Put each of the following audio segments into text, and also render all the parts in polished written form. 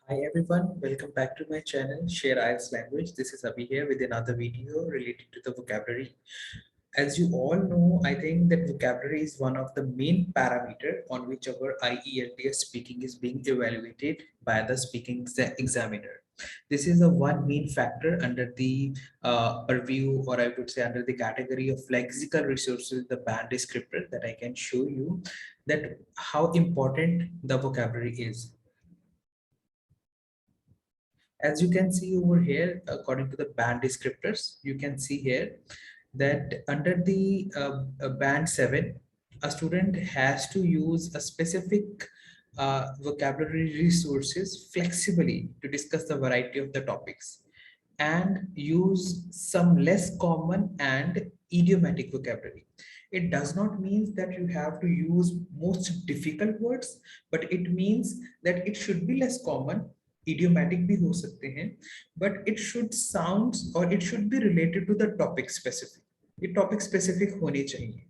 Hi everyone, welcome back to my channel Share IELTS Language. This is Abhi here with another video related to the vocabulary. As you all know, I think that vocabulary is one of the main parameter on which our IELTS speaking is being evaluated by the speaking examiner. This is a one main factor under the purview, or I would say under the category of lexical resources, the band descriptor that I can show you that how important the vocabulary is. As you can see over here, according to the band descriptors, you can see here that under the band 7, a student has to use a specific vocabulary resources flexibly to discuss the variety of the topics and use some less common and idiomatic vocabulary. It does not mean that you have to use most difficult words, but it means that it should be less common. Idiomatic भी हो सकते हैं, but it should sound or it should be related to the topic specific. ये topic specific होने चाहिए.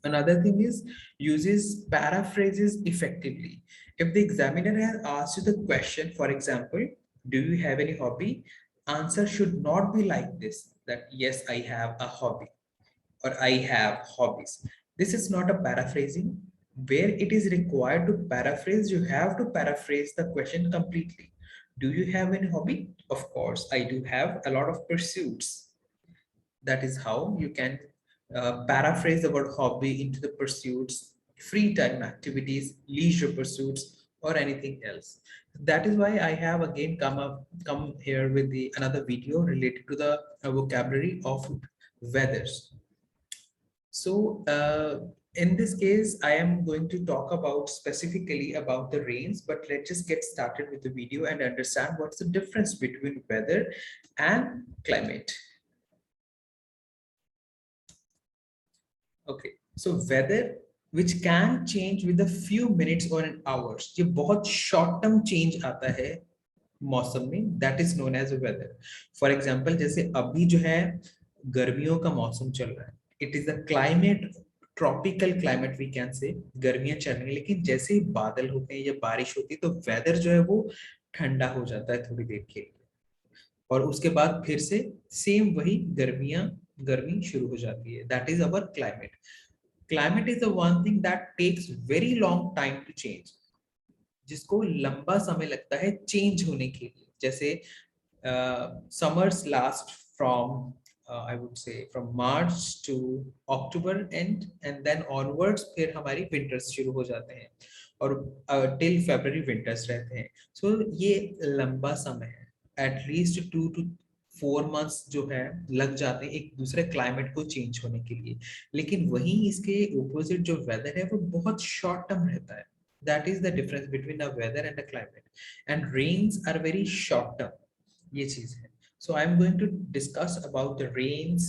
Another thing is uses paraphrases effectively. If the examiner has asked you the question, for example, do you have any hobby? Answer should not be like this, that yes, I have a hobby or I have hobbies. This is not a paraphrasing. Where it is required to paraphrase, you have to paraphrase the question completely. Do you have any hobby? Of course, I do have a lot of pursuits. That is how you can paraphrase the word hobby into the pursuits, free time activities, leisure pursuits, or anything else. That is why I have again come here with the another video related to the vocabulary of weathers. So in this case, I am going to talk about specifically about the rains, but let's just get started with the video and understand what's the difference between weather and climate. Okay, so weather which can change with a few minutes or an hours. ये बहुत short term change आता है मौसम में, that is known as weather. For example, जैसे अभी जो है गर्मियों का मौसम चल रहा है. It is a climate, tropical climate we can say. गर्मियां चल रही हैं, लेकिन जैसे ही बादल होते हैं या बारिश होती है तो weather जो है वो ठंडा हो जाता है थोड़ी देर के लिए, और उसके बाद फिर से सेम वही गर्मी शुरू हो जाती है. That is our climate. Climate is the one thing that takes very long time to change, जिसको लंबा समय लगता है चेंज होने के लिए. जैसे summers last from I would say from March to October end, and then onwards फिर हमारी winters शुरू हो जाते हैं और till February winters रहते हैं. So ये लंबा समय है. एटलीस्ट 2 to 4 months जो है लग जाते हैं एक दूसरे क्लाइमेट को चेंज होने के लिए. लेकिन वहीं इसके ऑपोजिट जो वेदर है वो बहुत शॉर्ट टर्म रहता है. That is the difference between a weather and a climate. And rains are very short term. ये चीज है. So I am going to discuss about the rains,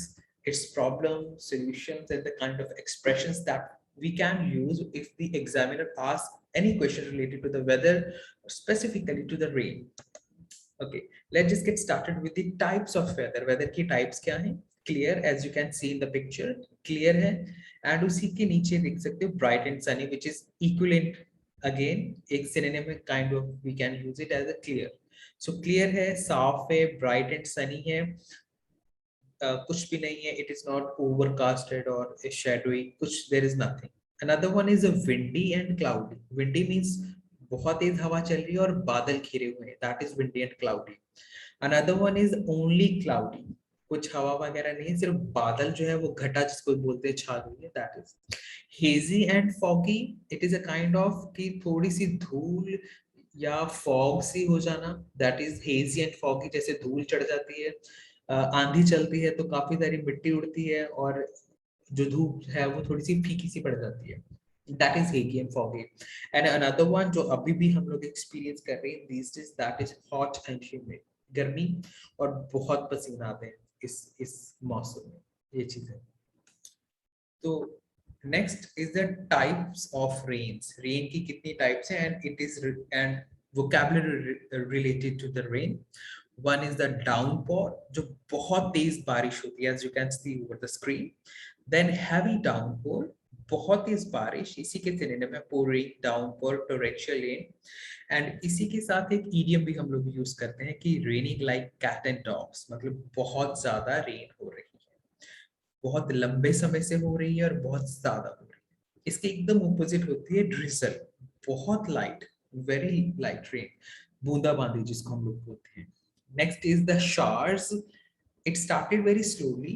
its problem solutions, and the kind of expressions that we can use if the examiner asks any question related to the weather, specifically to the rain. Okay, let's just get started with the types of weather. Weather की types क्या हैं? Clear, as you can see in the picture, clear है. And उसी के नीचे देख सकते हो bright and sunny, which is equivalent. Again, एक synonym है, kind of we can use it as a clear. So clear है, साफ है, bright and sunny है. कुछ भी नहीं है. It is not overcasted or shadowy. कुछ, there is nothing. Another one is a windy and cloudy. Windy means बहुत तेज हवा चल रही है और बादल घिरे हुए हैं. That is windy and cloudy. Another one is only cloudy. कुछ हवा वगैरह नहीं है, सिर्फ बादल जो है वो घटा जिसको बोलते हैं छा रही है. That is hazy and foggy. It is a kind of कि थोड़ी सी धूल या फॉग सी हो जाना. That is hazy and foggy. जैसे धूल चढ़ जाती है, आंधी चलती है तो काफी सारी मिट्टी उड़ती है और जो धूप है वो थोड़ी सी फीकी सी पड़ जाती है. That is hazy and foggy. And another one जो अभी भी हम लोग एक्सपीरियंस कर रहे हैं these days, that is hot and humid. गर्मी और बहुत पसीना आते हैं इस मौसम में. ये चीज है. तो next is the types of rains. Rain की कितनी types हैं and it is and vocabulary related to the rain. One is the downpour, जो बहुत तेज बारिश होती है, as you can see over the screen. Then heavy downpour, बहुत तेज बारिश, इसी के सिनोनिम है pouring, downpour, torrential rain। And इसी के साथ एक ईडियम भी हम लोग यूज करते हैं कि raining like cat and dogs, मतलब बहुत ज्यादा रेन हो रही है, बहुत लंबे समय से हो रही है और बहुत ज्यादा हो रही है। इसके एकदम ऑपोजिट होती है ड्रिजल, बहुत लाइट, वेरी लाइट रेन, बूंदाबांदी जिसको हम लोग बोलते हैं। Next is the showers. It started very slowly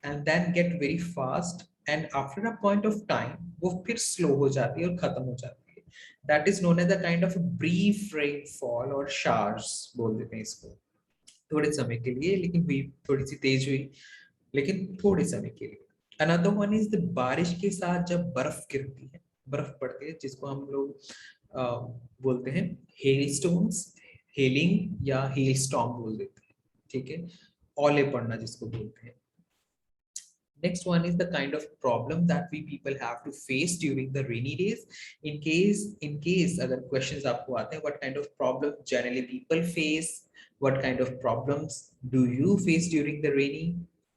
and then get very fast, and after a point of time वो फिर slow हो जाती है और खत्म हो जाती है। That is known as a kind of a brief rainfall or showers बोल देते हैं इसको, थोड़े समय के लिए, लेकिन हुई थोड़ी सी तेज हुई, लेकिन थोड़े समय के लिए। Another one is the बारिश के साथ जब बर्फ गिरती है, बर्फ पड़ती है, जिसको हम लोग बोलते हैं हेल स्टोन्स, हेलिंग या हेल स्टॉर्म बोल देते हैं, ठीक है, ओले पड़ना जिसको बोलते हैं। Next one is the kind of problem that we people have to face during the rainy days. In case अगर questions आपको आते हैं, what kind of problem generally people face, what kind of problems do you face during the rainy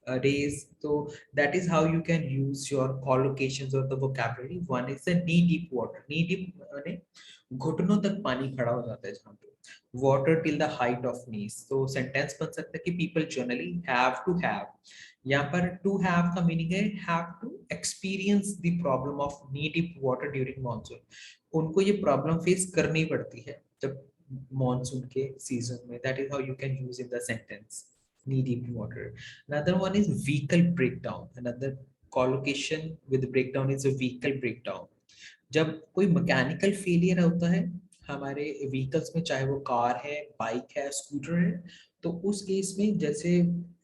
days? So that is how you can use your collocations or the vocabulary. One is the knee deep water. Knee deep माने घुटनों तक पानी खड़ा हो जाता है जहाँ पे, water till the height of knees. तो sentence बन सकता है कि people generally have to have, यहाँ पर टू हैव का मीनिंग है have to experience the problem of knee deep water during monsoon. उनको ये प्रॉब्लम फेस करनी पड़ती है जब मानसून के सीजन में। That is how you can use in the sentence knee deep water. Another one is vehicle breakdown. Another collocation with breakdown is a vehicle breakdown. जब कोई मैकेनिकल फेलियर होता है हमारे व्हीकल्स में, चाहे वो कार है, बाइक है, स्कूटर है, तो उस केस में जैसे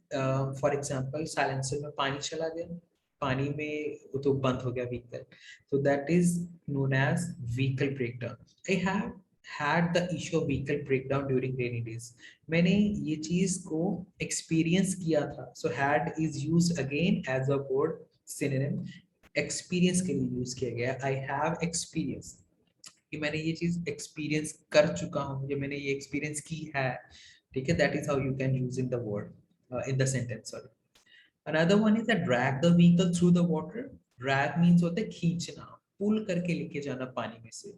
फॉर एग्जांपल साइलेंसर में पानी चला गया, पानी में वो तो बंद हो गया व्हीकल, तो that is known as vehicle breakdown. I have had the issue of vehicle breakdown during rainy days। मैंने ये चीज को एक्सपीरियंस किया था। so had is used again as a word synonym, experience के लिए यूज किया गया। आई हैव एक्सपीरियंस कि मैंने ये चीज एक्सपीरियंस कर चुका हूँ, या मैंने ये एक्सपीरियंस की है, ठीक है। That is how you can use in the word in the sentence, sorry. Another one is drag the vehicle through the water. Drag means होता है खींचना, पुल करके लेके जाना पानी में से।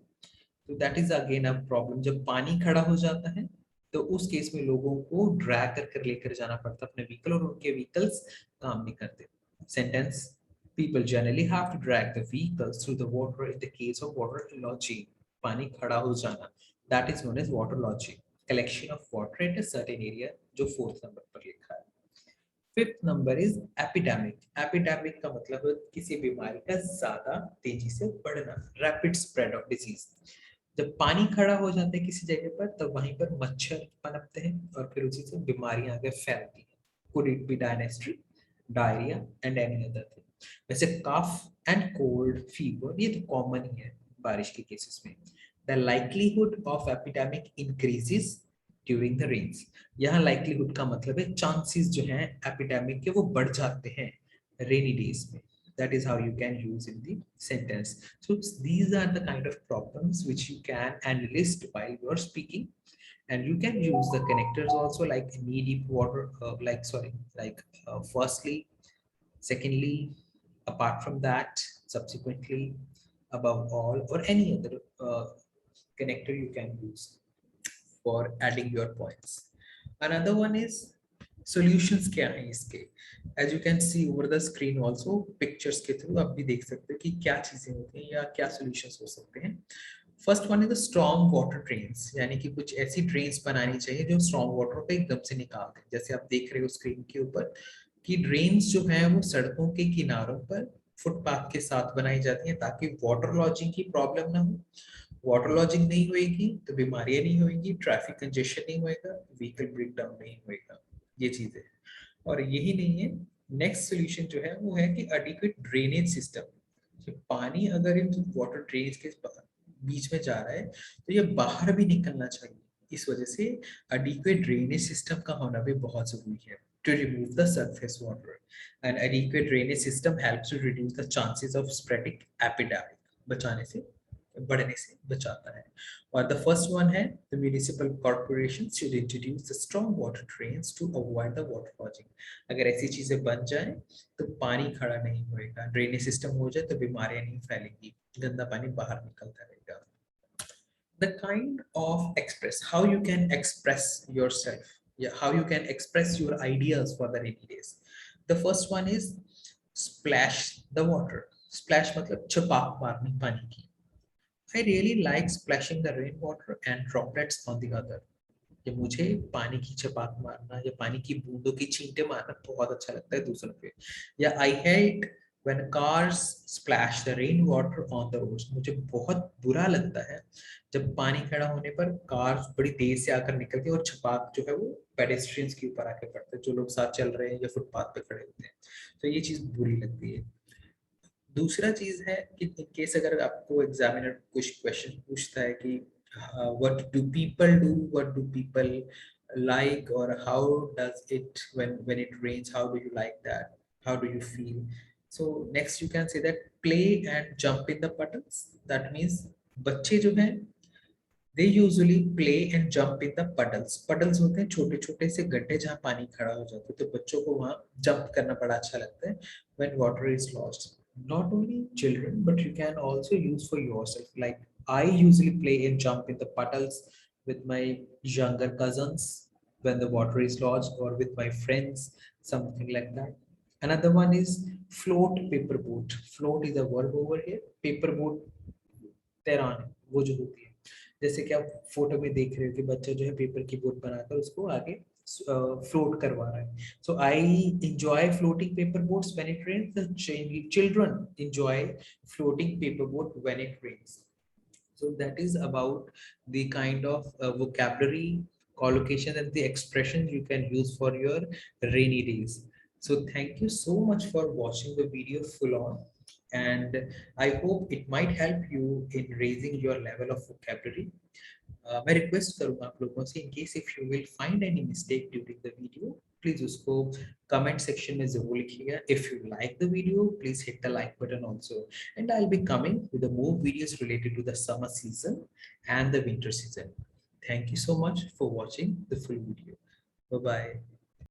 तो that is again a problem. जब पानी खड़ा हो जाता है तो उस केस में लोगों को ड्रैग कर लेकर जाना पड़ता है अपने व्हीकल, और उनके व्हीकल्स काम नहीं करते। Sentence, people generally have to drag the vehicles through the water in the case of water lodging। पानी खड़ा हो जाना, that is known as water lodging, collection of water at a certain area, जो fourth number पर लिखा है। Fifth number is epidemic. Epidemic का मतलब है किसी बीमारी का ज्यादा तेजी से बढ़ना, रैपिड स्प्रेड ऑफ डिजीज। जब पानी खड़ा हो जाता है किसी जगह पर, तब वहीं पर मच्छर पनपते हैं और फिर उसी से बीमारियां आगे फैलती हैं। Could it be dysentery, diarrhoea and any other thing. वैसे कफ एंड कोल्ड, फीवर, ये तो कॉमन ही है बारिश के केसेस में। The likelihood of epidemic increases during the rains. यहाँ लाइकलीहुड का मतलब है चांसेस जो हैं एपिडेमिक के वो बढ़ जाते हैं रेनी डेज में। That is how you can use in the sentence. So these are the kind of problems which you can enlist while you are speaking, and you can use the connectors also, like knee deep water, firstly, secondly, apart from that, subsequently, above all, or any other connector you can use for adding your points. Another one is solutions क्या है इसके। as you can see over the screen also, pictures के through आप भी देख सकते हैं कि क्या चीजें होती हैं या क्या solutions हो सकते हैं। First one is the strong water drains, यानी कि कुछ ऐसी ड्रेन्स बनानी चाहिए जो स्ट्रॉन्ग वाटर को एकदम से निकाल दें। जैसे आप देख रहे हो स्क्रीन के ऊपर कि ड्रेन्स जो है वो सड़कों के किनारों पर फुटपाथ के साथ बनाई जाती हैं, ताकि वाटर लॉजिंग की प्रॉब्लम ना हो। वाटर लॉजिंग नहीं होएगी तो बीमारियां नहीं होएगी, ट्रैफिक कंजेशन नहीं होएगा, व्हीकल ब्रेकडाउन नहीं होएगा, ये चीजें। और यही नहीं है, नेक्स्ट सोल्यूशन जो है वो है कि एडिक्वेट ड्रेनेज सिस्टम। पानी अगर इन वाटर ड्रेनेज के बीच में जा रहा है तो ये बाहर भी निकलना चाहिए। इस वजह से एडिक्वेट ड्रेनेज सिस्टम का होना भी बहुत जरूरी है to remove the surface water, and adequate drainage system helps to reduce the chances of spreading epidemic, बचाने से बढ़ने से बचाता है। और द फर्स्ट वन है the municipal corporation should introduce the strong water drains to avoid the water logging. अगर ऐसी चीजें बन जाए तो पानी खड़ा नहीं होएगा, ड्रेनेज सिस्टम हो जाए तो बीमारियां नहीं फैलेंगी, गंदा पानी बाहर निकलता रहेगा। The kind of express, how you can express yourself, yeah, how you can express your ideas for the rainy days. The first one is splash the water. Splash matlab छपाक मारनी पानी की. I really like splashing the rainwater and droplets on the other. कि मुझे पानी की छपाक मारना या पानी की बूंदों की छींटे मारना बहुत अच्छा लगता है दूसरों पे. या I hate when cars splash the rainwater on the roads. मुझे बहुत बुरा लगता है जब पानी खड़ा होने पर कार्स बड़ी तेज से आकर निकलती है और छपाक जो है वो पेडेस्ट्रियंस के ऊपर आके पड़ता है, जो लोग साथ चल रहे हैं या फुटपाथ पे खड़े होते हैं. तो ये चीज बुरी लगती है. दूसरा चीज है कि इन केस अगर आपको एग्जामिनर कुछ क्वेश्चन पूछता है कि what do people like, or how does it when it rains, how do you like that, how do you feel? So next you can say that play and jump in the puddles. That means बच्चे जो हैं they usually play and jump in the puddles. Puddles होते हैं छोटे छोटे से गड्ढे जहाँ पानी खड़ा हो जाता है, तो बच्चों को वहाँ जंप करना बड़ा अच्छा लगता है when water is lost. Not only children, but you can also use for yourself. Like I usually play and jump in the puddles with my younger cousins when the water is lost, or with my friends, something like that. Another one is float paper boat. Float is a verb over here. Paper boat तैरान वो जो होती है, जैसे कि आप photo में देख रहे हो कि बच्चा जो है पेपर की बोट बनाकर उसको आगे फ्लोट करवा रहा है. So I enjoy floating paper boats when it rains. The children enjoy floating paper boat when it rains. So that is about the kind of vocabulary, collocation, and the expressions you can use for your rainy days. So thank you so much for watching the video full on, and I hope it might help you in raising your level of vocabulary. मैं request करूंगा आप लोगों से, in case if you will find any mistake during the video, please उसको comment section में जरूर लिखिएगा. If you like the video please hit the like button also, and I'll be coming with the more videos related to the summer season and the winter season. Thank you so much for watching the full video. Bye bye.